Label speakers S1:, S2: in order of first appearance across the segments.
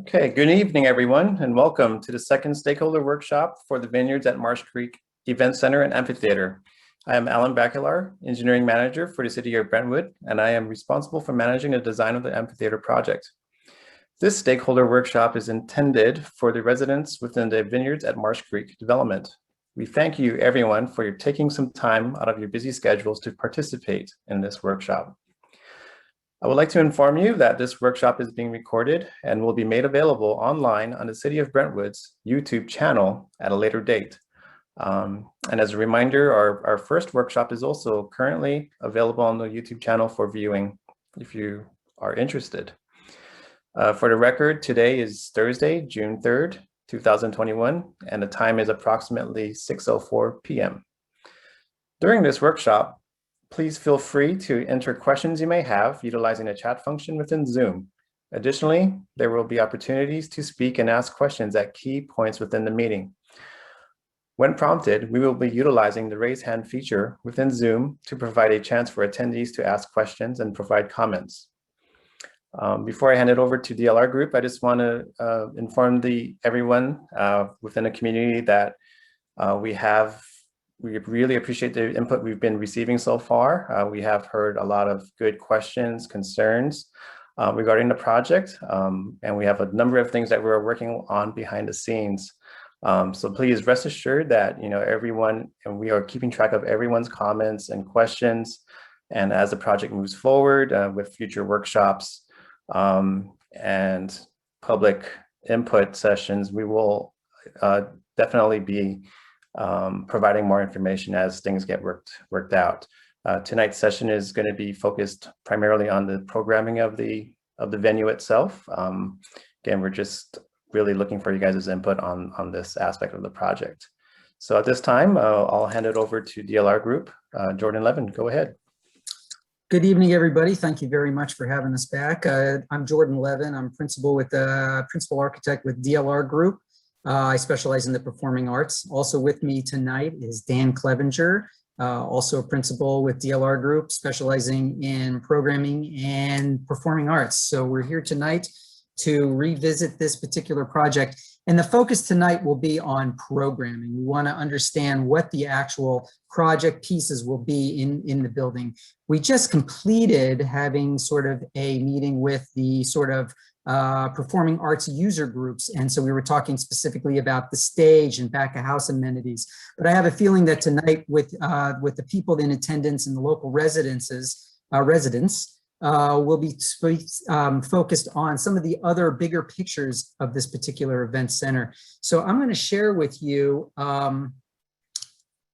S1: Okay, good evening, everyone, and welcome to the second stakeholder workshop for the Vineyards at Marsh Creek Event Center and Amphitheater. I am Alan Bacalar, Engineering Manager for the City of Brentwood, and I am responsible for managing the design of the amphitheater project. This stakeholder workshop is intended for the residents within the Vineyards at Marsh Creek development. We thank you, everyone, for taking some time out of your busy schedules to participate in this workshop. I would like to inform you that this workshop is being recorded and will be made available online on the City of Brentwood's YouTube channel at a later date. And as a reminder, our first workshop is also currently available on the YouTube channel for viewing if you are interested. For the record, today is Thursday, June 3rd, 2021, and the time is approximately 6:04 p.m. During this workshop, please feel free to enter questions you may have utilizing the chat function within Zoom. Additionally, there will be opportunities to speak and ask questions at key points within the meeting. When prompted, we will be utilizing the raise hand feature within Zoom to provide a chance for attendees to ask questions and provide comments. Before I hand it over to DLR Group, I just want to inform everyone within the community that we really appreciate the input we've been receiving so far. We have heard a lot of good questions, concerns regarding the project, and we have a number of things that we're working on behind the scenes. So please rest assured that everyone, and we are keeping track of everyone's comments and questions. And as the project moves forward with future workshops and public input sessions, we will definitely be providing more information as things get worked out. Tonight's session is going to be focused primarily on the programming of the venue itself. Again, we're just really looking for you guys' input on this aspect of the project. So at this time, I'll hand it over to DLR Group. Jordan Levin, go ahead.
S2: Good evening, everybody. Thank you very much for having us back. I'm Jordan Levin. I'm principal architect with DLR Group. I specialize in the performing arts. Also with me tonight is Dan Clevenger, also a principal with DLR Group, specializing in programming and performing arts. So we're here tonight to revisit this particular project. And the focus tonight will be on programming. We want to understand what the actual project pieces will be in the building. We just completed having sort of a meeting with the sort of performing arts user groups. And so we were talking specifically about the stage and back of house amenities. But I have a feeling that tonight with the people in attendance and the local residents will be focused on some of the other bigger pictures of this particular event center. So I'm going to share with you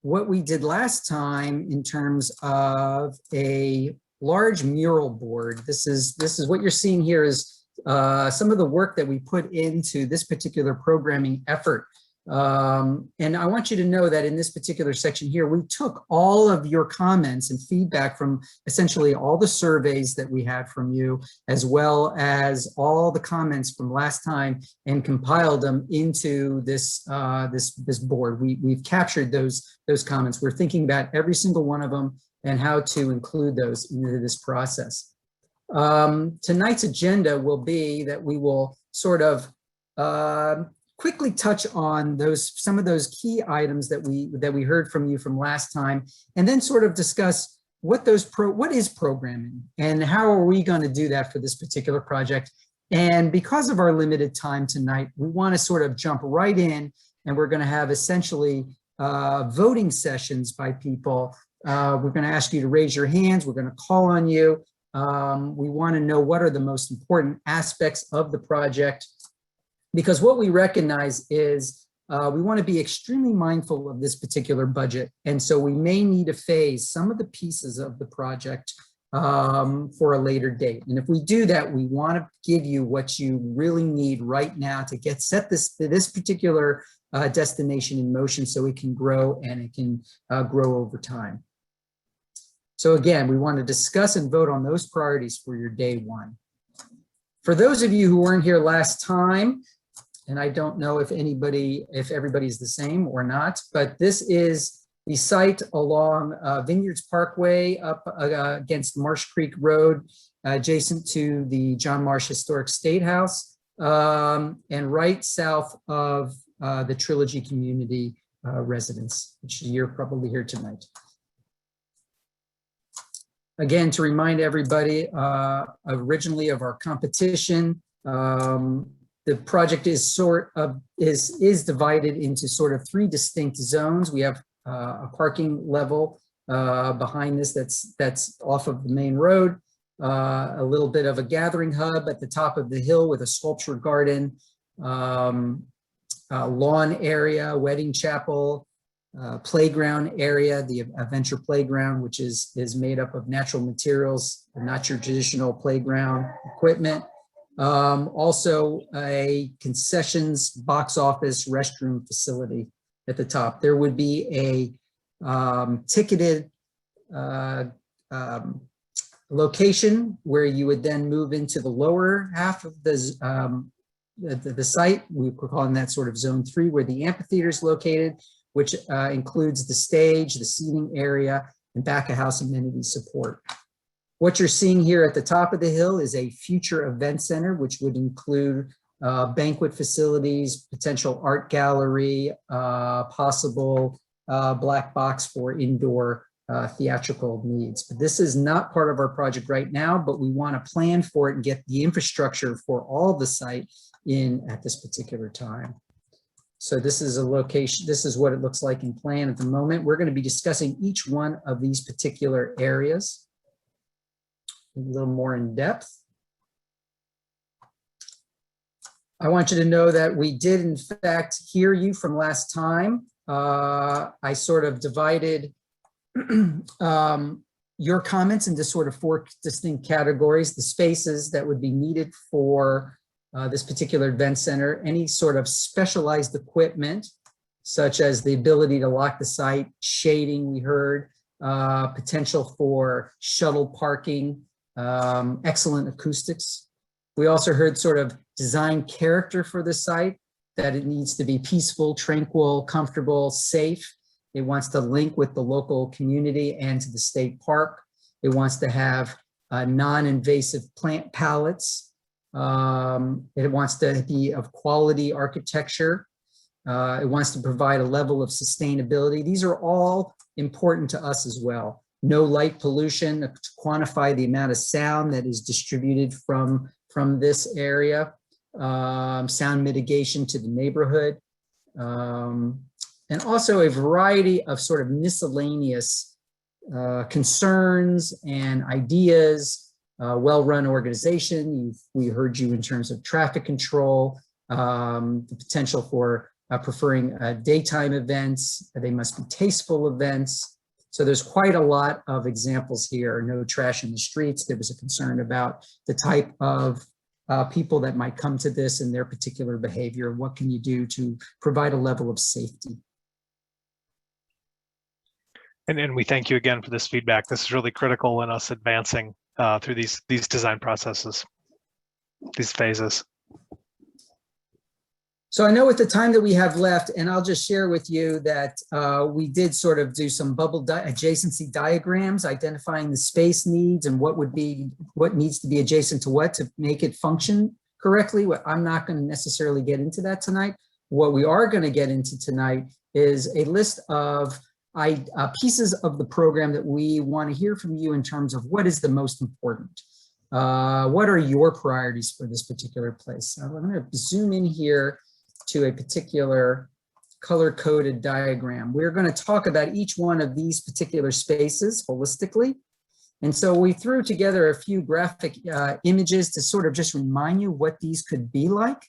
S2: what we did last time in terms of a large mural board. This is what you're seeing here is some of the work that we put into this particular programming effort. And I want you to know that in this particular section here, we took all of your comments and feedback from essentially all the surveys that we had from you, as well as all the comments from last time, and compiled them into this this board. We've captured those comments. We're thinking about every single one of them and how to include those into this process. Tonight's agenda will be that we will sort of quickly touch on some of those key items that we heard from you from last time, and then sort of discuss what is programming and how are we going to do that for this particular project. And because of our limited time tonight, we want to sort of jump right in, and we're going to have essentially voting sessions by people. We're going to ask you to raise your hands. We're going to call on you. We want to know what are the most important aspects of the project, because what we recognize is we want to be extremely mindful of this particular budget. And so we may need to phase some of the pieces of the project for a later date. And if we do that, we want to give you what you really need right now to set this particular destination in motion so it can grow, and it can grow over time. So again, we want to discuss and vote on those priorities for your day one. For those of you who weren't here last time, and I don't know if everybody's the same or not, but this is the site along Vineyards Parkway up against Marsh Creek Road, adjacent to the John Marsh Historic State House. and right south of the Trilogy Community residence, which you're probably here tonight. Again, to remind everybody originally of our competition, the project is divided into sort of 3 distinct zones. We have a parking level behind this that's off of the main road, a little bit of a gathering hub at the top of the hill with a sculpture garden, lawn area, wedding chapel, playground area, the adventure playground, which is made up of natural materials, not your traditional playground equipment. Also a concessions, box office, restroom facility at the top. There would be a ticketed location where you would then move into the lower half of the site. We're calling that sort of zone 3, where the amphitheater is located, which includes the stage, the seating area, and back of house amenity support. What you're seeing here at the top of the hill is a future event center, which would include banquet facilities, potential art gallery, possible black box for indoor theatrical needs. But this is not part of our project right now, but we want to plan for it and get the infrastructure for all the site in at this particular time. So this is a location, this is what it looks like in plan at the moment. We're going to be discussing each one of these particular areas a little more in depth. I want you to know that we did in fact hear you from last time. I sort of divided your comments into sort of 4 distinct categories: the spaces that would be needed for this particular event center, any sort of specialized equipment, such as the ability to lock the site, shading, we heard, potential for shuttle parking, excellent acoustics. We also heard sort of design character for the site, that it needs to be peaceful, tranquil, comfortable, safe. It wants to link with the local community and to the state park. It wants to have non-invasive plant palettes. It wants to be of quality architecture. It wants to provide a level of sustainability. These are all important to us as well. No light pollution, to quantify the amount of sound that is distributed from this area. Sound mitigation to the neighborhood. And also a variety of sort of miscellaneous concerns and ideas, well-run organization. We heard you in terms of traffic control, the potential for preferring daytime events. They must be tasteful events. So there's quite a lot of examples here. No trash in the streets. There was a concern about the type of people that might come to this and their particular behavior. What can you do to provide a level of safety?
S3: And we thank you again for this feedback. This is really critical in us advancing through these design processes, these phases.
S2: So I know with the time that we have left, and I'll just share with you that we did sort of do some bubble adjacency diagrams, identifying the space needs and what needs to be adjacent to what to make it function correctly. I'm not going to necessarily get into that tonight. What we are going to get into tonight is a list of pieces of the program that we want to hear from you in terms of what is the most important. What are your priorities for this particular place? I'm going to zoom in here to a particular color-coded diagram. We're going to talk about each one of these particular spaces holistically. And so we threw together a few graphic images to sort of just remind you what these could be like.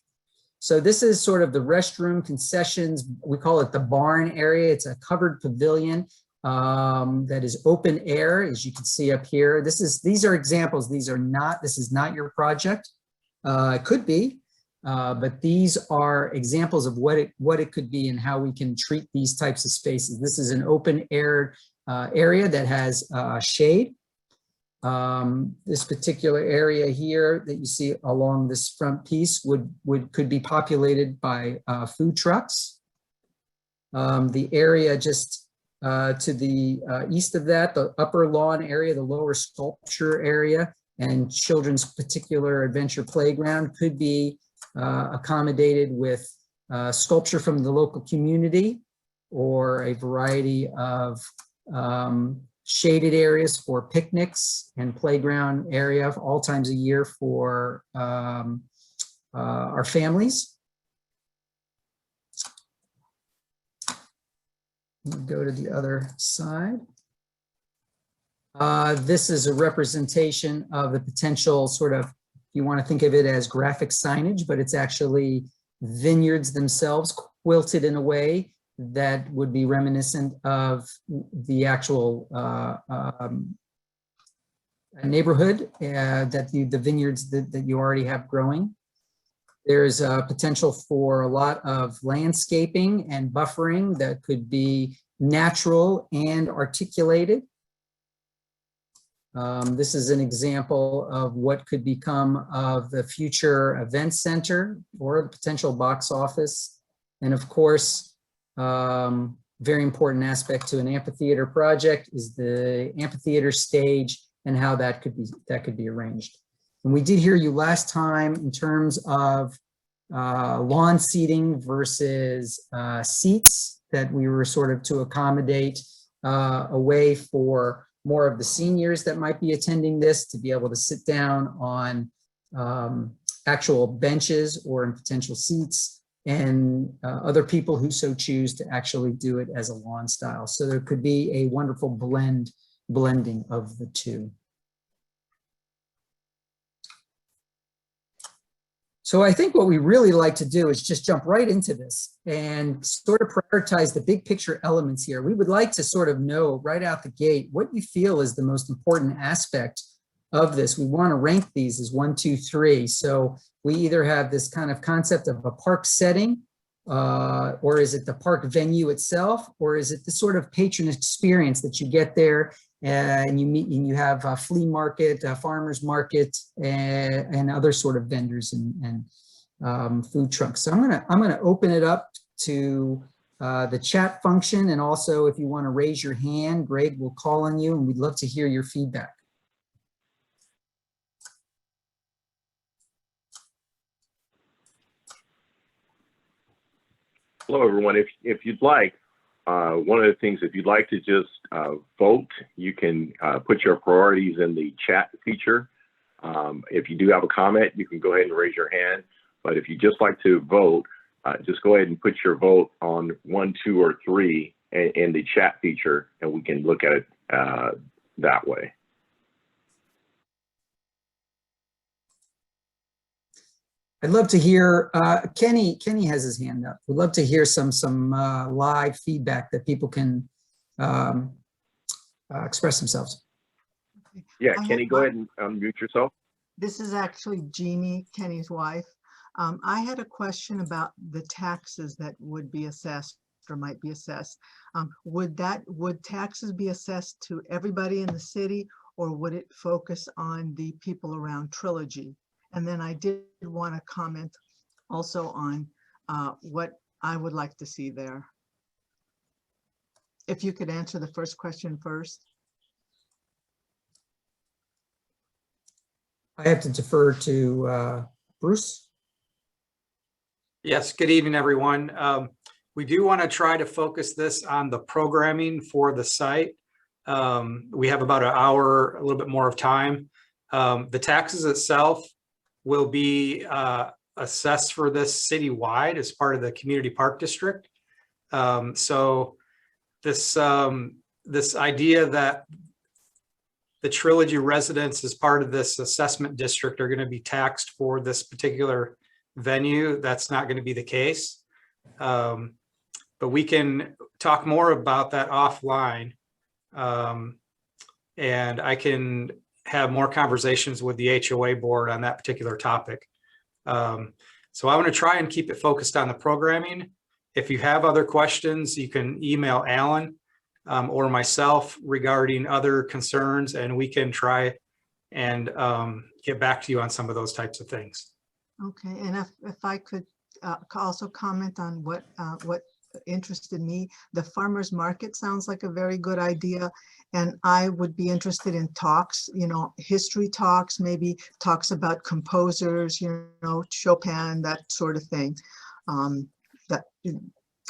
S2: So this is sort of the restroom concessions. We call it the barn area. It's a covered pavilion that is open air, as you can see up here. These are examples. This is not your project. It could be. But these are examples of what it could be and how we can treat these types of spaces. This is an open air area that has shade. This particular area here that you see along this front piece could be populated by food trucks. The area just to the east of that, the upper lawn area, the lower sculpture area, and children's particular adventure playground could be accommodated with sculpture from the local community or a variety of shaded areas for picnics and playground area all times a year for our families. Go to the other side. This is a representation of the potential sort of, you want to think of it as graphic signage, but it's actually vineyards themselves quilted in a way that would be reminiscent of the actual neighborhood that the vineyards that you already have growing. There's a potential for a lot of landscaping and buffering that could be natural and articulated. This is an example of what could become of the future event center or the potential box office. And of course, very important aspect to an amphitheater project is the amphitheater stage and how that could be arranged. And we did hear you last time in terms of lawn seating versus seats, that we were sort of to accommodate a way for more of the seniors that might be attending this to be able to sit down on actual benches or in potential seats, and other people who so choose to actually do it as a lawn style. So there could be a wonderful blending of the two. So I think what we really like to do is just jump right into this and sort of prioritize the big picture elements here. We would like to sort of know right out the gate what you feel is the most important aspect of this. We want to rank these as 1, 2, 3. So we either have this kind of concept of a park setting, or is it the park venue itself, or is it the sort of patron experience that you get there and you meet and you have a flea market, a farmer's market, and other sort of vendors and food trucks. So I'm gonna open it up to the chat function, and also if you want to raise your hand, Greg will call on you, and we'd love to hear your feedback.
S4: Hello, everyone. If you'd like, one of the things, if you'd like to just vote, you can put your priorities in the chat feature. If you do have a comment, you can go ahead and raise your hand. But if you just like to vote, just go ahead and put your vote on 1, 2, or 3 in the chat feature, and we can look at it that way.
S2: I'd love to hear, Kenny has his hand up. We'd love to hear some live feedback that people can express themselves.
S4: Yeah, Kenny, go ahead and unmute yourself.
S5: This is actually Jeannie, Kenny's wife. I had a question about the taxes that would be assessed or might be assessed. Would taxes be assessed to everybody in the city, or would it focus on the people around Trilogy? And then I did want to comment also on what I would like to see there. If you could answer the first question first.
S2: I have to defer to Bruce.
S6: Yes, good evening, everyone. We do want to try to focus this on the programming for the site. We have about an hour, a little bit more of time. The taxes itself will be assessed for this citywide as part of the community park district. So this idea that the Trilogy residents as part of this assessment district are going to be taxed for this particular venue, that's not going to be the case. But we can talk more about that offline. And I can have more conversations with the HOA board on that particular topic. So I want to try and keep it focused on the programming. If you have other questions, you can email Alan or myself regarding other concerns, and we can try and get back to you on some of those types of things.
S5: Okay, and if I could also comment on what interested me. The farmer's market sounds like a very good idea. And I would be interested in talks, you know, history talks, maybe talks about composers, you know, Chopin, that sort of thing.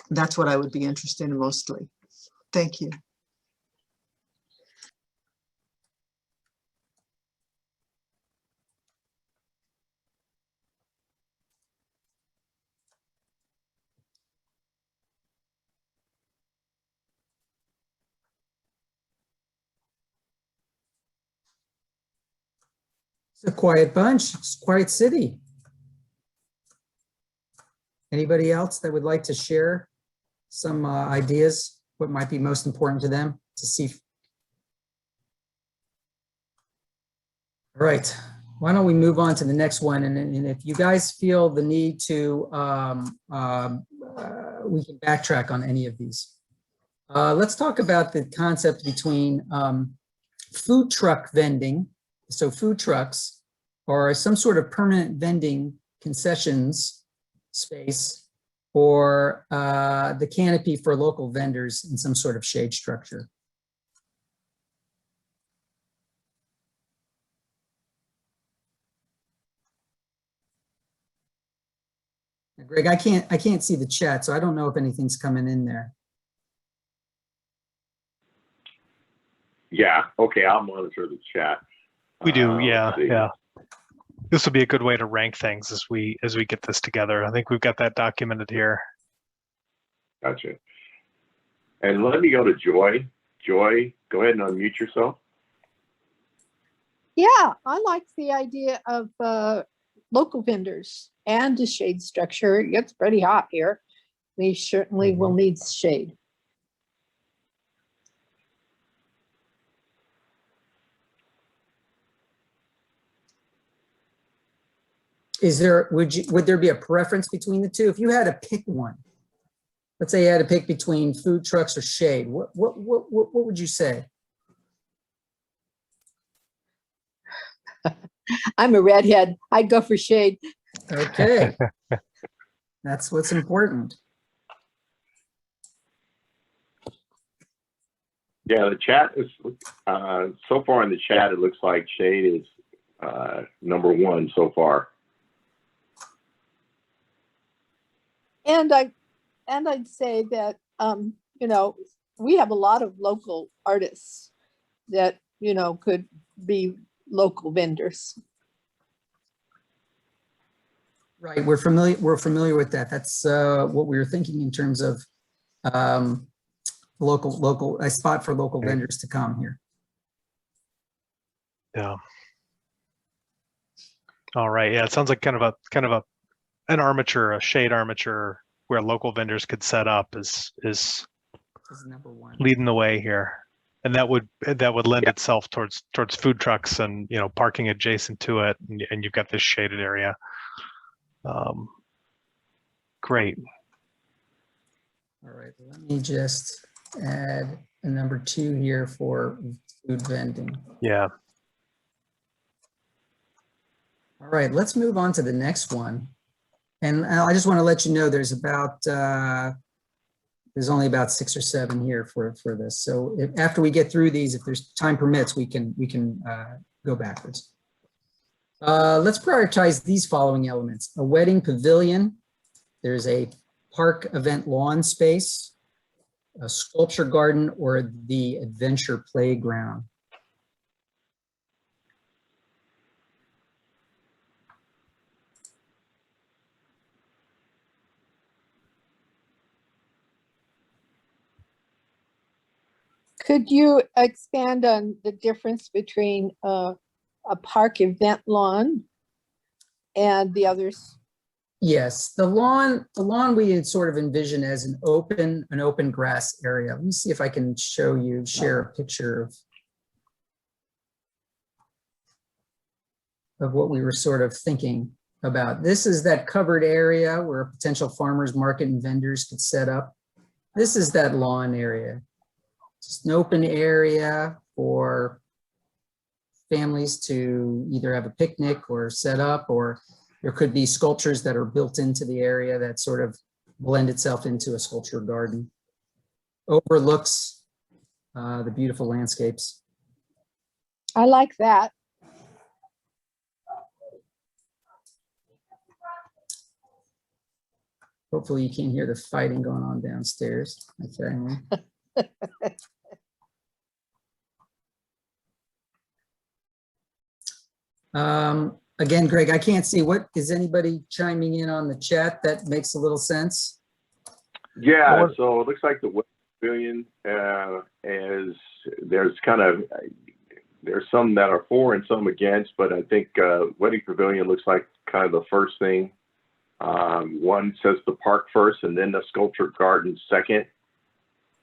S5: That's what I would be interested in mostly. Thank you.
S2: It's a quiet bunch, it's a quiet city. Anybody else that would like to share some ideas, what might be most important to them to see? All right, why don't we move on to the next one? And if you guys feel the need to, we can backtrack on any of these. Let's talk about the concept between food truck vending. So food trucks or some sort of permanent vending concessions space, or the canopy for local vendors in some sort of shade structure. Greg, I can't see the chat, so I don't know if anything's coming in there.
S4: Yeah, okay, I'll monitor the chat.
S3: We do, yeah,
S4: let's see.
S3: yeah. This will be a good way to rank things as we get this together. I think we've got that documented here.
S4: Gotcha. And let me go to Joy. Joy, go ahead and unmute yourself.
S7: Yeah, I like the idea of local vendors and a shade structure. It gets pretty hot here. We certainly will need shade.
S2: Is there, would there be a preference between the two? If you had to pick one, let's say you had to pick between food trucks or shade, what would you say?
S7: I'm a redhead. I'd go for shade.
S2: Okay. That's what's important.
S4: Yeah, the chat is, so far in the chat, it looks like shade is #1 so far.
S7: And I'd say that, you know, we have a lot of local artists that, you know, could be local vendors.
S2: Right, we're familiar with that. That's what we were thinking in terms of a spot for local vendors to come here.
S3: Yeah. All right. Yeah, it sounds like kind of an armature, a shade armature where local vendors could set up is
S2: #1.
S3: leading the way here. And that would lend itself towards food trucks and, you know, parking adjacent to it, and you've got this shaded area. Great.
S2: All right, let me just add a #2 here for food vending.
S3: Yeah.
S2: All right, let's move on to the next one. And I just want to let you know there's only about 6 or 7 here for this. So after we get through these, if there's time permits, we can go backwards. Let's prioritize these following elements: a wedding pavilion. There's a park event lawn space, a sculpture garden, or the adventure playground.
S7: Could you expand on the difference between a park event lawn and the others?
S2: Yes, the lawn we had sort of envisioned as an open grass area. Let me see if I can share a picture of what we were sort of thinking about. This is that covered area where a potential farmers market and vendors could set up. This is that lawn area. Just an open area for families to either have a picnic or set up, or there could be sculptures that are built into the area that sort of blend itself into a sculpture garden. Overlooks the beautiful landscapes.
S7: I like that.
S2: Hopefully you can't hear the fighting going on downstairs. Okay. Again, Greg, I can't see. What is anybody chiming in on the chat that makes a little sense?
S4: Yeah, so it looks like the Wedding Pavilion is, there's some that are for and some against, but I think Wedding Pavilion looks like kind of the first thing. One says the park first and then the sculpture garden second.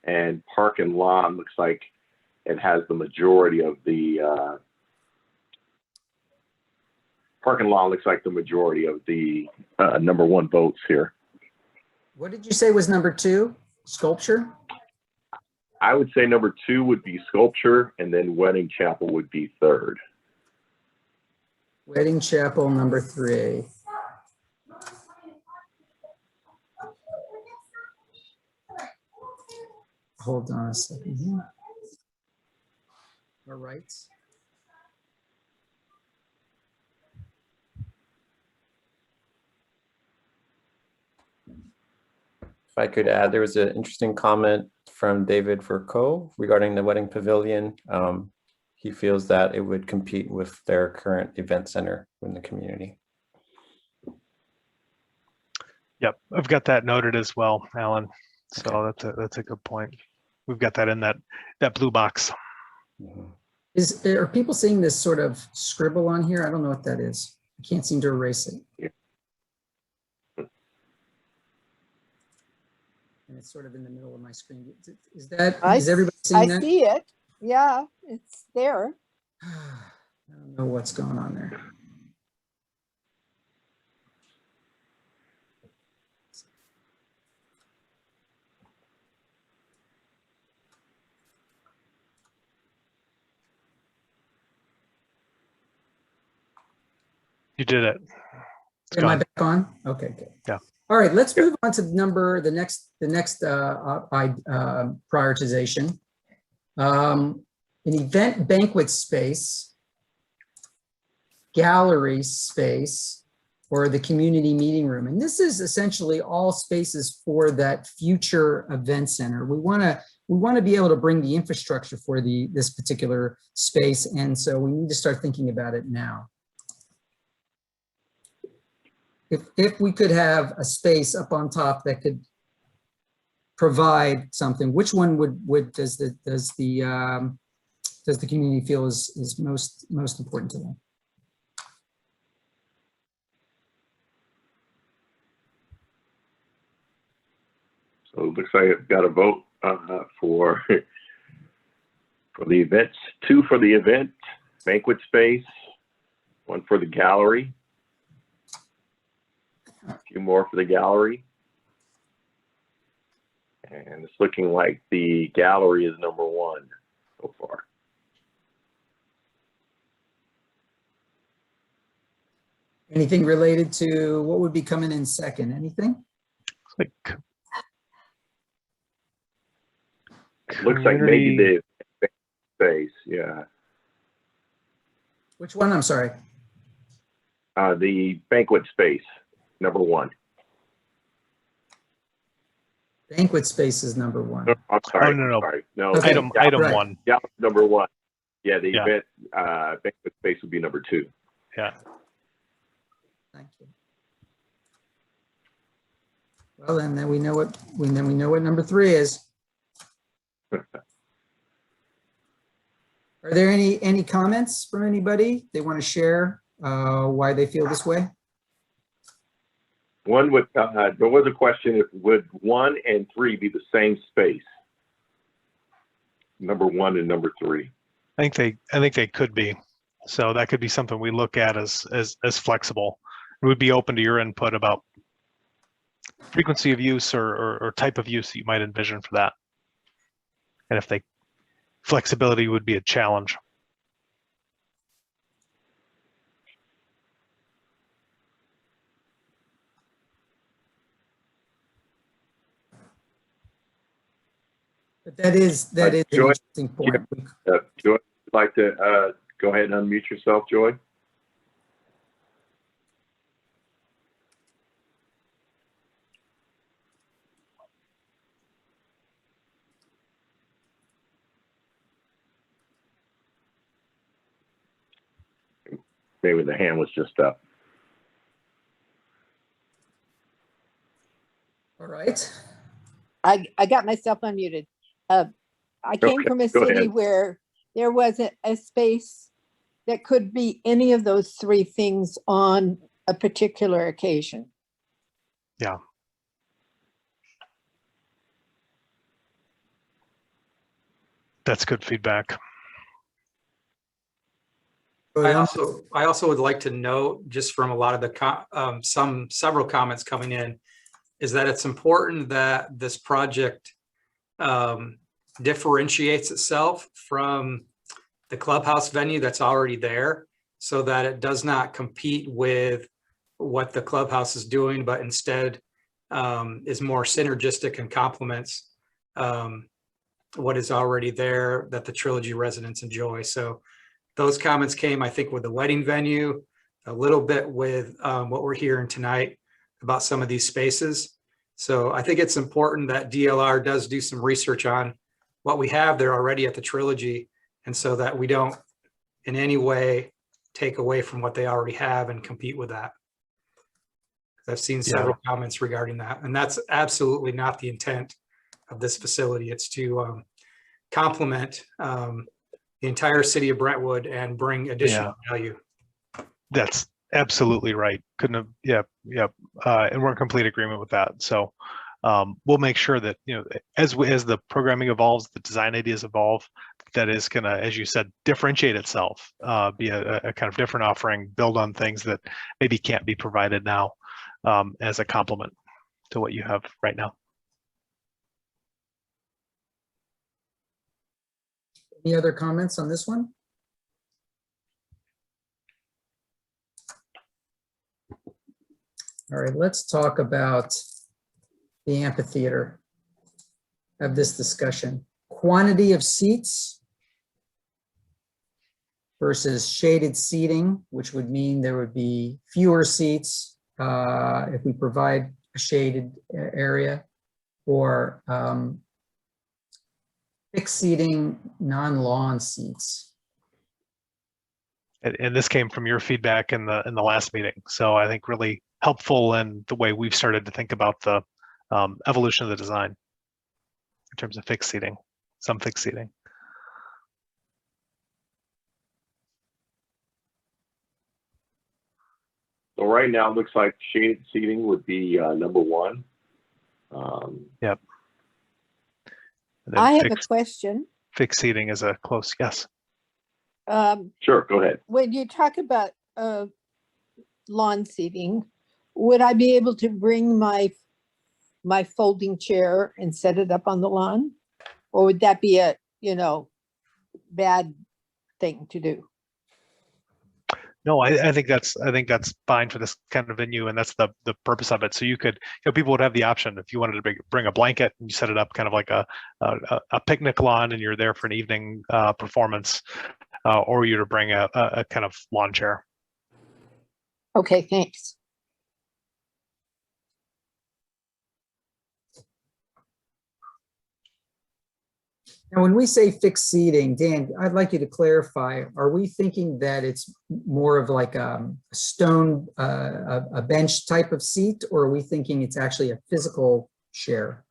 S4: And park and lawn looks like it has the majority of the park and lawn looks like the majority of the number one votes here.
S2: What did you say was number 2? Sculpture?
S4: I would say number 2 would be sculpture, and then wedding chapel would be third.
S2: Wedding chapel, number 3. Hold on a second here. All right.
S1: If I could add, there was an interesting comment from David Furco regarding the wedding pavilion. He feels that it would compete with their current event center in the community.
S3: Yep, I've got that noted as well, Alan. So that's a good point. We've got that in that blue box.
S1: Mm-hmm.
S2: Are people seeing this sort of scribble on here? I don't know what that is. I can't seem to erase it.
S4: Yeah.
S2: And it's sort of in the middle of my screen. Is that,
S7: I
S2: is everybody seeing that?
S7: I see it. Yeah, it's there.
S2: I don't know what's going on there.
S3: You did it. It's
S2: Am I
S3: gone.
S2: back on? Okay, good.
S3: Yeah.
S2: All right, let's move on to the next prioritization. An event banquet space, gallery space, or the community meeting room. And this is essentially all spaces for that future event center. We want to be able to bring the infrastructure for this particular space, and so we need to start thinking about it now. If we could have a space up on top that could provide something, which one does the community feel is most important to them?
S4: So it looks like I've got a vote for the events, 2 for the event banquet space, 1 for the gallery, a few more for the gallery. And it's looking like the gallery is number 1 so far.
S2: Anything related to what would be coming in second? Anything?
S3: Like
S4: Looks like maybe the space, yeah.
S2: Which one? I'm sorry.
S4: The banquet space, number 1.
S2: Banquet space is number 1.
S4: I'm sorry.
S3: Oh, no.
S4: Sorry. No.
S2: Okay.
S3: Item
S2: right.
S3: 1.
S4: Yeah, number 1. Yeah, the
S3: Yeah.
S4: event banquet space would be number 2.
S3: Yeah.
S2: Thank you. Well, then we know what number 3 is. Are there any comments from anybody they want to share why they feel this way?
S4: One would there was a question, if would 1 and 3 be the same space? Number 1 and number 3.
S3: I think they could be. So that could be something we look at as flexible. We'd be open to your input about frequency of use or type of use that you might envision for that. And if flexibility would be a challenge.
S2: But that is an
S4: Joy,
S2: interesting point.
S4: Joy, would you like to go ahead and unmute yourself, Joy? Maybe the hand was just up.
S2: All right.
S7: I got myself unmuted. I came
S4: Okay,
S7: from a
S4: go
S7: city
S4: ahead.
S7: where there wasn't a space that could be any of those three things on a particular occasion.
S3: Yeah. That's good feedback.
S6: I also would like to note, just from a lot of the several comments coming in, is that it's important that this project differentiates itself from the clubhouse venue that's already there, so that it does not compete with what the clubhouse is doing, but instead is more synergistic and complements what is already there that the Trilogy residents enjoy. So those comments came, I think, with the wedding venue, a little bit with what we're hearing tonight about some of these spaces. So I think it's important that DLR does do some research on what we have there already at the Trilogy, and so that we don't in any way take away from what they already have and compete with that. I've seen several comments regarding that, and that's absolutely not the intent of this facility. It's to complement the entire city of Brentwood and bring additional value.
S3: That's absolutely right. Couldn't have, yeah. And we're in complete agreement with that. So we'll make sure that, as the programming evolves, the design ideas evolve, that is gonna, as you said, differentiate itself, be a kind of different offering, build on things that maybe can't be provided now as a complement to what you have right now.
S2: Any other comments on this one? All right, let's talk about the amphitheater of this discussion. Quantity of seats versus shaded seating, which would mean there would be fewer seats if we provide a shaded area, or fixed seating, non-lawn seats.
S3: And this came from your feedback in the last meeting. So I think really helpful in the way we've started to think about the evolution of the design in terms of fixed seating, some fixed seating.
S4: So right now it looks like shaded seating would be number one.
S3: Yep.
S7: I have a question.
S3: Fixed seating is a close yes.
S4: Sure, go ahead.
S7: When you talk about lawn seating, would I be able to bring my folding chair and set it up on the lawn? Or would that be a, bad thing to do?
S3: No, I think that's fine for this kind of venue, and that's the purpose of it. So you could, people would have the option if you wanted to bring a blanket and you set it up kind of like a picnic lawn, and you're there for an evening performance, or you to bring a kind of lawn chair.
S7: Okay, thanks.
S2: Now, when we say fixed seating, Dan, I'd like you to clarify, are we thinking that it's more of like a stone, a bench type of seat, or are we thinking it's actually a physical chair?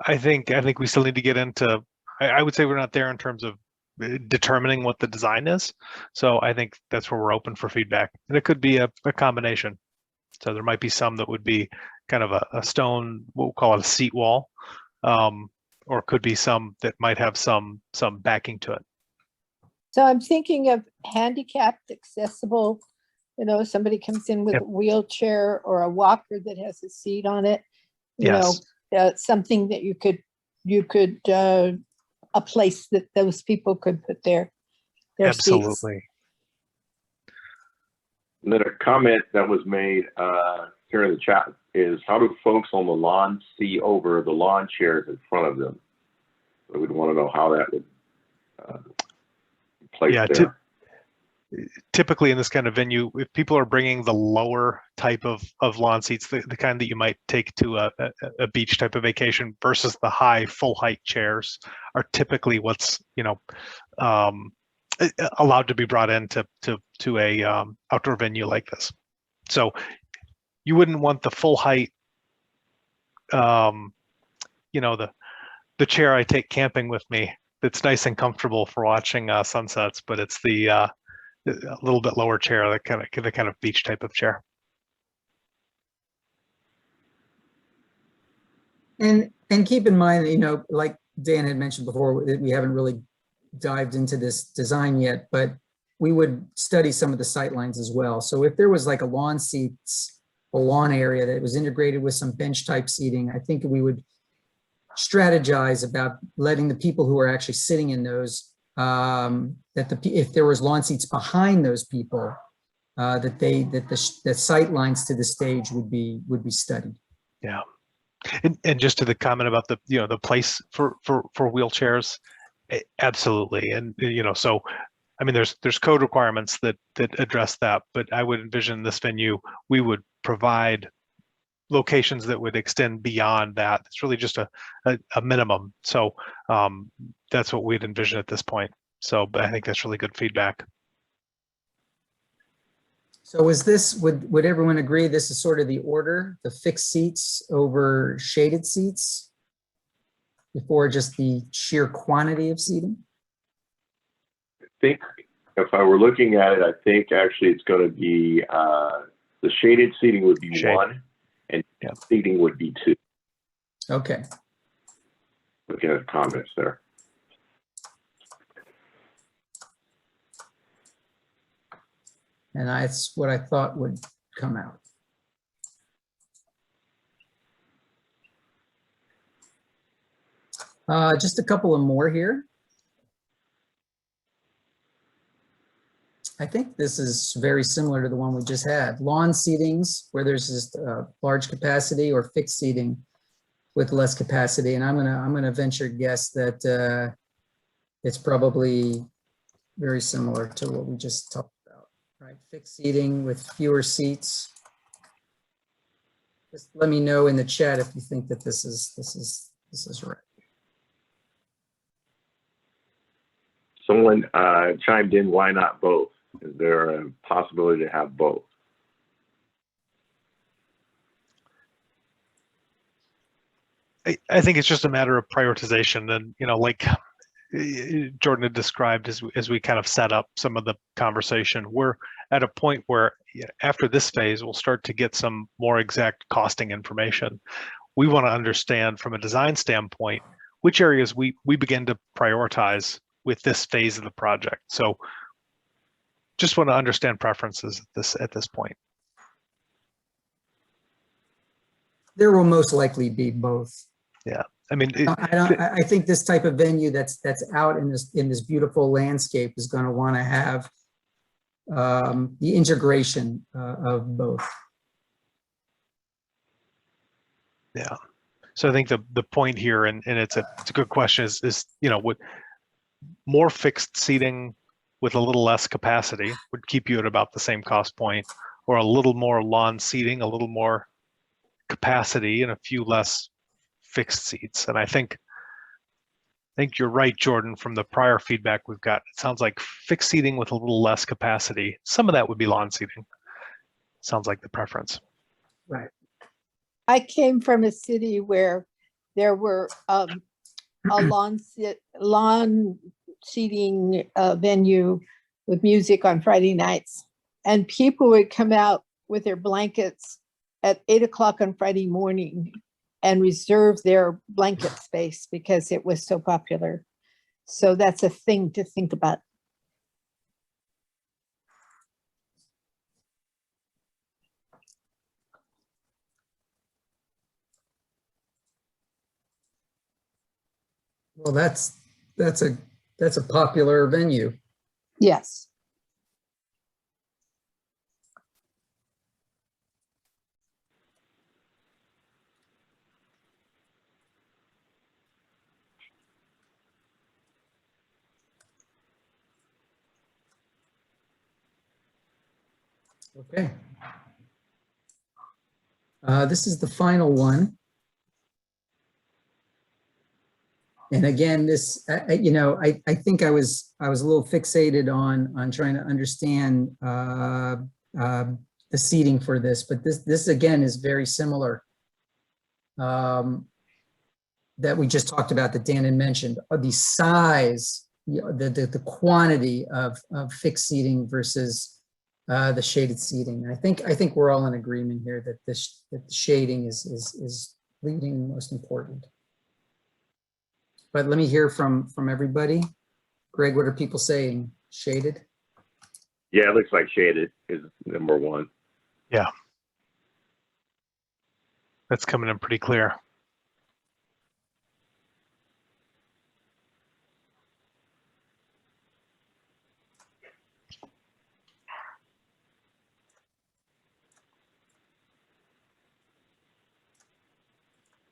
S3: I think we still need to get into, I would say we're not there in terms of determining what the design is. So I think that's where we're open for feedback. And it could be a combination. So there might be some that would be kind of a stone, we'll call it a seat wall. Or could be some that might have some backing to it.
S7: So I'm thinking of handicapped accessible, somebody comes in with a wheelchair or a walker that has a seat on it, something that you could a place that those people could put their
S3: Absolutely.
S7: seats.
S4: And then a comment that was made, here in the chat is, how do folks on the lawn see over the lawn chairs in front of them? So we'd want to know how that would place
S3: Yeah,
S4: there.
S3: Typically in this kind of venue, if people are bringing the lower type of lawn seats, the kind that you might take to a beach type of vacation versus the high full height chairs are typically what's, allowed to be brought into to a outdoor venue like this. So you wouldn't want the full height, the chair I take camping with me. It's nice and comfortable for watching sunsets, but it's the a little bit lower chair, the kind of beach type of chair.
S2: And keep in mind, like Dan had mentioned before, we haven't really dived into this design yet, but we would study some of the sight lines as well. So if there was like a lawn area that was integrated with some bench type seating, I think we would strategize about letting the people who are actually sitting in those, if there was lawn seats behind those people, that the sight lines to the stage would be studied.
S3: Yeah. And just to the comment about the place for wheelchairs, absolutely. And so I mean, there's code requirements that address that, but I would envision this venue, we would provide locations that would extend beyond that. It's really just a minimum. So that's what we'd envision at this point. So, but I think that's really good feedback.
S2: So would everyone agree this is sort of the order, the fixed seats over shaded seats before just the sheer quantity of seating?
S4: I think if I were looking at it, I think actually it's going to be the shaded seating would be one, and seating would be two.
S2: Okay.
S4: Looking at the comments there.
S2: And that's what I thought would come out. Just a couple of more here. I think this is very similar to the one we just had. Lawn seatings where there's just large capacity, or fixed seating with less capacity. And I'm gonna venture guess that it's probably very similar to what we just talked about, right? Fixed seating with fewer seats. Just let me know in the chat if you think that this is right.
S4: Someone chimed in, why not both? Is there a possibility to have both?
S3: I think it's just a matter of prioritization, and like Jordan had described as we kind of set up some of the conversation, we're at a point where after this phase, we'll start to get some more exact costing information. We want to understand from a design standpoint which areas we begin to prioritize with this phase of the project. So just want to understand preferences at this point.
S2: There will most likely be both.
S3: Yeah, I mean,
S2: I think this type of venue that's out in this beautiful landscape is going to want to have the integration of both.
S3: Yeah. So I think the point here, and it's a good question, is with more fixed seating with a little less capacity would keep you at about the same cost point, or a little more lawn seating, a little more capacity, and a few less fixed seats. And I think you're right, Jordan, from the prior feedback we've got. It sounds like fixed seating with a little less capacity. Some of that would be lawn seating. Sounds like the preference.
S2: Right.
S7: I came from a city where there were a lawn seating venue with music on Friday nights, and people would come out with their blankets at 8 o'clock on Friday morning and reserve their blanket space because it was so popular. So that's a thing to think about.
S2: Well, that's a popular venue.
S7: Yes.
S2: Okay. This is the final one. And again, this, I think I was a little fixated on trying to understand the seating for this, but this again is very similar that we just talked about, that Dan had mentioned, the size, the quantity of fixed seating versus the shaded seating. I think we're all in agreement here that that the shading is leading and most important. But let me hear from everybody. Greg, what are people saying? Shaded?
S4: Yeah, it looks like shaded is number one.
S3: Yeah. That's coming in pretty clear.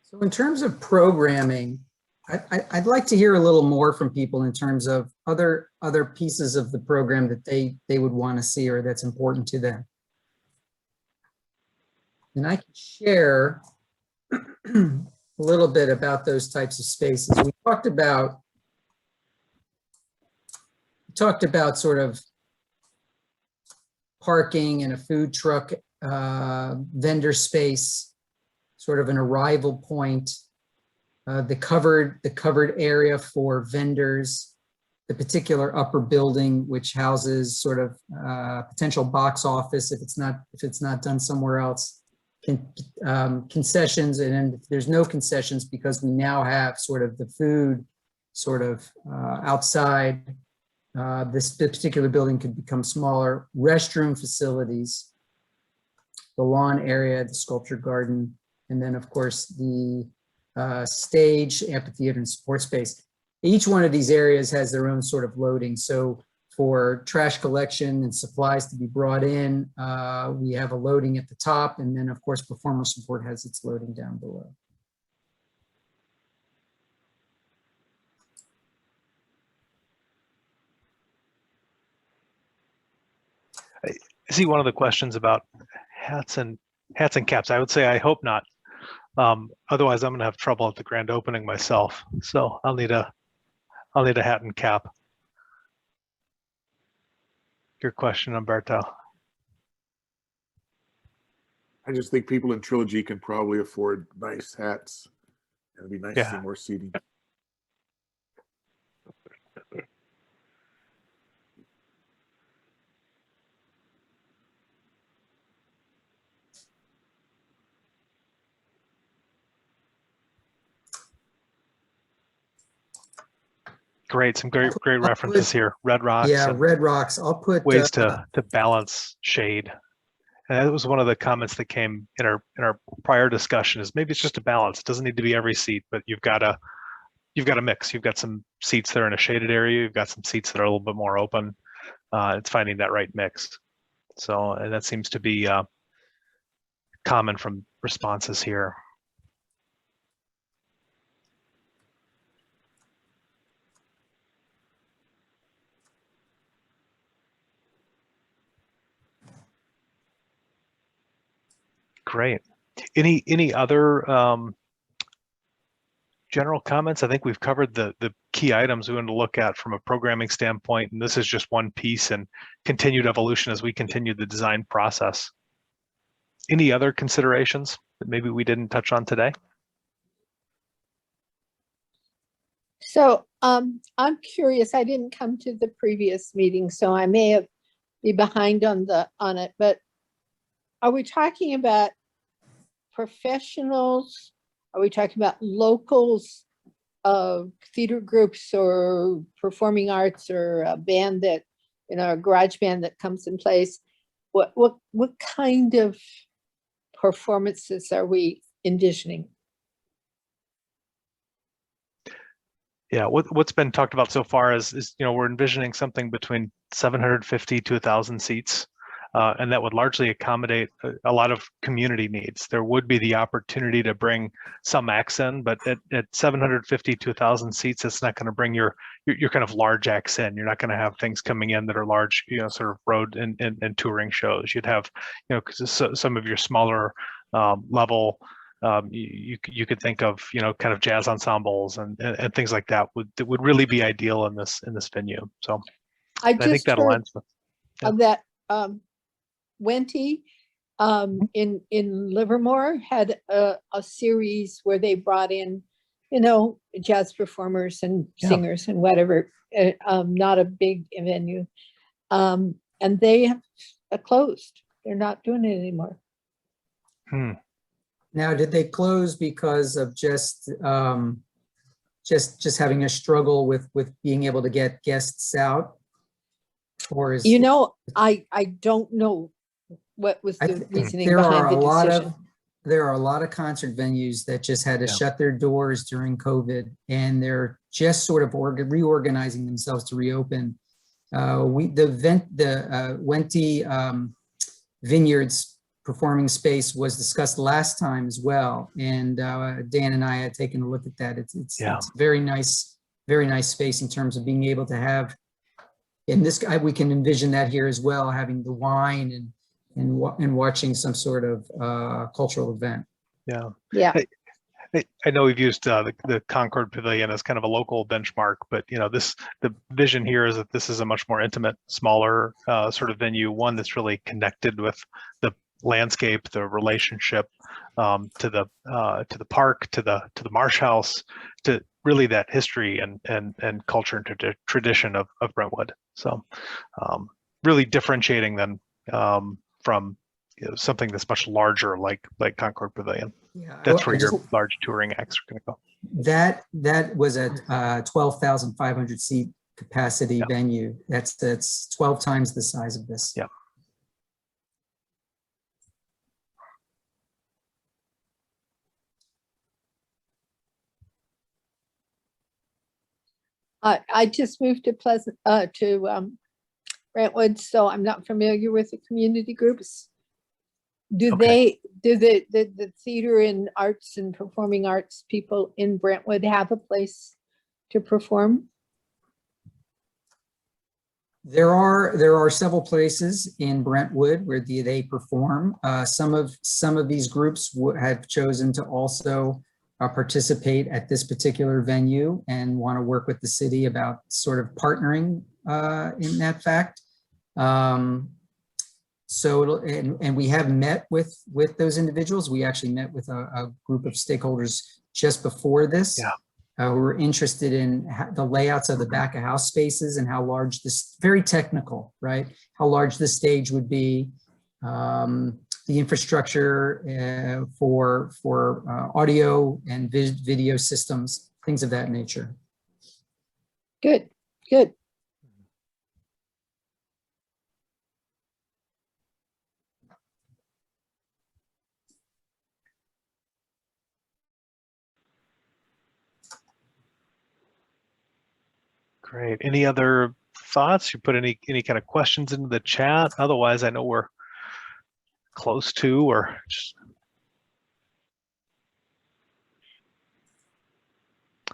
S2: So in terms of programming, I'd like to hear a little more from people in terms of other pieces of the program that they would want to see or that's important to them. And I can share a little bit about those types of spaces. We talked about sort of parking and a food truck vendor space, sort of an arrival point, the covered area for vendors, the particular upper building which houses sort of potential box office if it's not done somewhere else, concessions, and then if there's no concessions because we now have sort of the food sort of outside. This particular building could become smaller, restroom facilities, the lawn area, the sculpture garden, and then of course the stage, amphitheater, and support space. Each one of these areas has their own sort of loading. So for trash collection and supplies to be brought in, we have a loading at the top, and then of course performer support has its loading down below.
S3: I see one of the questions about hats and caps. I would say I hope not. Otherwise, I'm going to have trouble at the grand opening myself. So I'll need a hat and cap. Your question, Umberto.
S8: I just think people in Trilogy can probably afford nice hats. It'd be nice to see more seating.
S3: Great, some great references here. Red Rocks.
S2: Yeah, Red Rocks. I'll put
S3: ways to balance shade. And that was one of the comments that came in our prior discussion. Is maybe it's just a balance. It doesn't need to be every seat, but you've got a mix. You've got some seats that are in a shaded area. You've got some seats that are a little bit more open. It's finding that right mix. So, and that seems to be common from responses here. Great. Any other general comments? I think we've covered the key items we want to look at from a programming standpoint, and this is just one piece and continued evolution as we continue the design process. Any other considerations that maybe we didn't touch on today?
S7: So I'm curious. I didn't come to the previous meeting, so I may be behind on it. But are we talking about professionals? Are we talking about locals, theater groups or performing arts, or a band that, a garage band that comes in place? What kind of performances are we envisioning?
S3: Yeah, what's been talked about so far is we're envisioning something between 750 to 1,000 seats. and that would largely accommodate a lot of community needs. There would be the opportunity to bring some acts in, but at 750 to 1,000 seats, it's not going to bring your kind of large acts in. You're not going to have things coming in that are large, sort of road and touring shows. You'd have, some of your smaller level. You could think of kind of jazz ensembles and things like that would really be ideal in this venue. So
S7: I
S3: think
S7: just
S3: that
S7: heard
S3: aligns with
S7: of that Wenty in Livermore had a series where they brought in, jazz performers and singers and whatever, not a big venue. And they have closed. They're not doing it anymore.
S2: Now, did they close because of just having a struggle with being able to get guests out? Or is
S7: I don't know what was the reasoning
S2: there
S7: behind
S2: are
S7: the
S2: a lot
S7: decision.
S2: of there are a lot of concert venues that just had to shut their doors during COVID, and they're just sort of reorganizing themselves to reopen. The Wenty Vineyards performing space was discussed last time as well, and Dan and I had taken a look at that. It's very nice space in terms of being able to have. And we can envision that here as well, having the wine and watching some sort of cultural event.
S7: Yeah.
S3: I know we've used the Concord Pavilion as kind of a local benchmark, but the vision here is that this is a much more intimate, smaller sort of venue, one that's really connected with the landscape, the relationship to the park, to the Marsh House, to really that history and culture and tradition of Brentwood. So really differentiating them from something that's much larger like Concord Pavilion. That's where your large touring acts are going to go.
S2: That was a 12,500 seat capacity venue. That's 12 times the size of this.
S3: Yeah.
S7: I just moved to Brentwood, so I'm not familiar with the community groups. Do the theater and arts and performing arts people in Brentwood have a place to perform?
S2: There are several places in Brentwood where they perform. Some of these groups have chosen to also participate at this particular venue and want to work with the city about sort of partnering in that fact. And we have met with those individuals. We actually met with a group of stakeholders just before this who were interested in the layouts of the back of house spaces and how large this, very technical, right? How large the stage would be, the infrastructure for audio and video systems, things of that nature.
S7: Good.
S3: Great. Any other thoughts? You put any kind of questions into the chat? Otherwise, I know we're close to or just.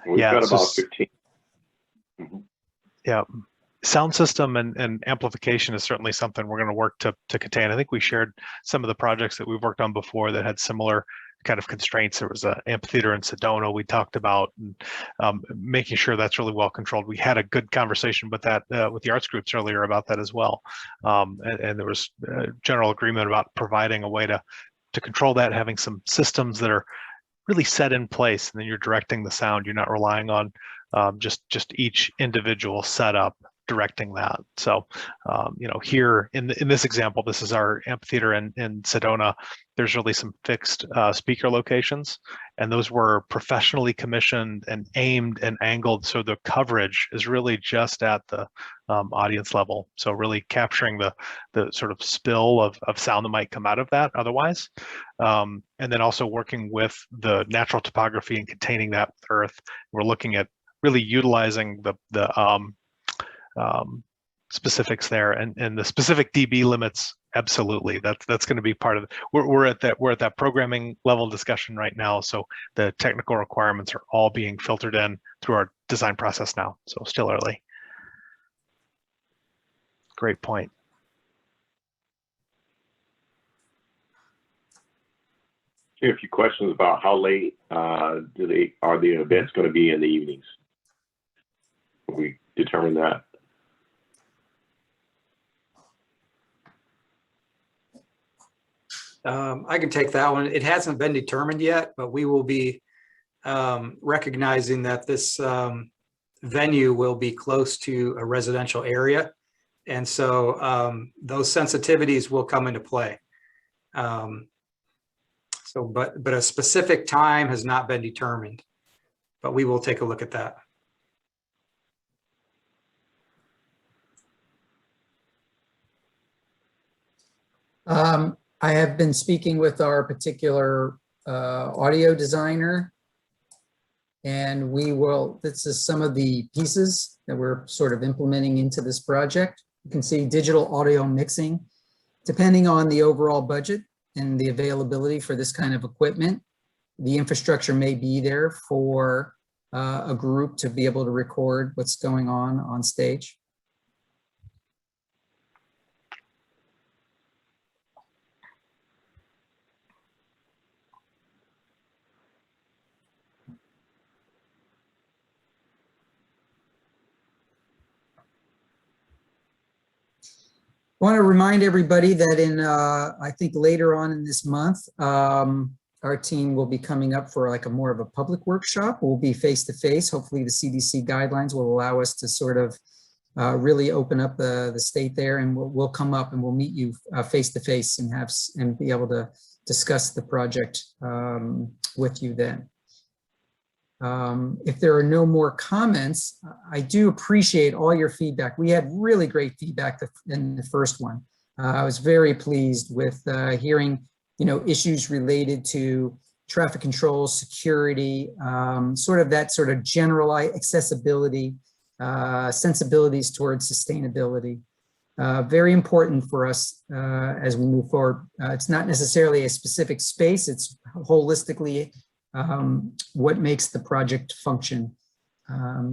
S4: We've got about 15.
S3: Mm-hmm. Yeah. Sound system and amplification is certainly something we're going to work to contain. I think we shared some of the projects that we've worked on before that had similar kind of constraints. There was an amphitheater in Sedona we talked about, and making sure that's really well controlled. We had a good conversation with that with the arts groups earlier about that as well, and there was general agreement about providing a way to control that, having some systems that are really set in place, and then you're directing the sound. You're not relying on just each individual setup directing that. So, here in this example, this is our amphitheater in Sedona. There's really some fixed speaker locations, and those were professionally commissioned and aimed and angled. So the coverage is really just at the audience level. So really capturing the sort of spill of sound that might come out of that otherwise. And then also working with the natural topography and containing that with earth. We're looking at really utilizing the specifics there, and the specific dB limits Absolutely. That's going to be part of it. We're at that programming level discussion right now. So the technical requirements are all being filtered in through our design process now. So still early. Great point.
S4: Here are a few questions about how late are the events going to be in the evenings? We determine that.
S6: I can take that one. It hasn't been determined yet, but we will be recognizing that this venue will be close to a residential area. And so those sensitivities will come into play. But a specific time has not been determined, but we will take a look at that.
S2: I have been speaking with our particular audio designer, and this is some of the pieces that we're sort of implementing into this project. You can see digital audio mixing, depending on the overall budget and the availability for this kind of equipment. The infrastructure may be there for a group to be able to record what's going on stage. I want to remind everybody that I think later on in this month, our team will be coming up for like a more of a public workshop. We'll be face-to-face. Hopefully the CDC guidelines will allow us to sort of really open up the state there, and we'll come up and we'll meet you face-to-face and be able to discuss the project with you then. If there are no more comments, I do appreciate all your feedback. We had really great feedback in the first one. I was very pleased with hearing, issues related to traffic control, security, sort of general accessibility, sensibilities towards sustainability. Very important for us as we move forward. It's not necessarily a specific space, it's holistically what makes the project function.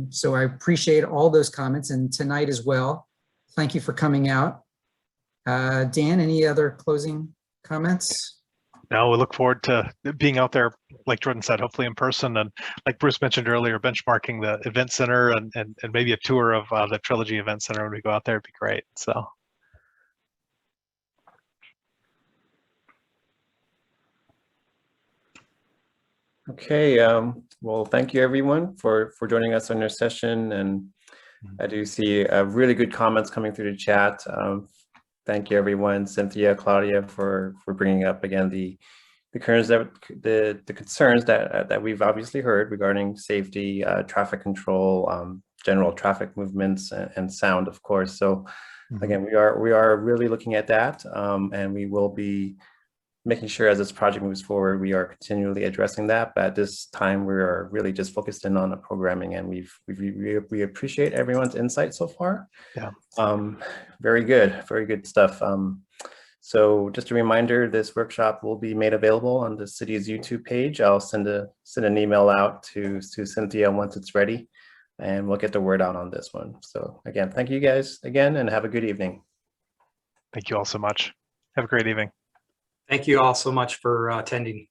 S2: So I appreciate all those comments, and tonight as well. Thank you for coming out. Dan, any other closing comments?
S3: No, we look forward to being out there, like Jordan said, hopefully in person, and like Bruce mentioned earlier, benchmarking the event center and maybe a tour of the Trilogy Event Center when we go out there would be great. So.
S1: Okay, well, thank you everyone for joining us on our session, and I do see really good comments coming through the chat. Thank you everyone, Cynthia, Claudia, for bringing up again the concerns that we've obviously heard regarding safety, traffic control, general traffic movements, and sound, of course. So again, we are really looking at that, and we will be making sure as this project moves forward, we are continually addressing that. But at this time, we are really just focused in on the programming, and we appreciate everyone's insight so far.
S3: Yeah.
S1: Very good stuff. So just a reminder, this workshop will be made available on the city's YouTube page. I'll send an email out to Cynthia once it's ready, and we'll get the word out on this one. So again, thank you guys again, and have a good evening.
S3: Thank you all so much. Have a great evening.
S6: Thank you all so much for attending.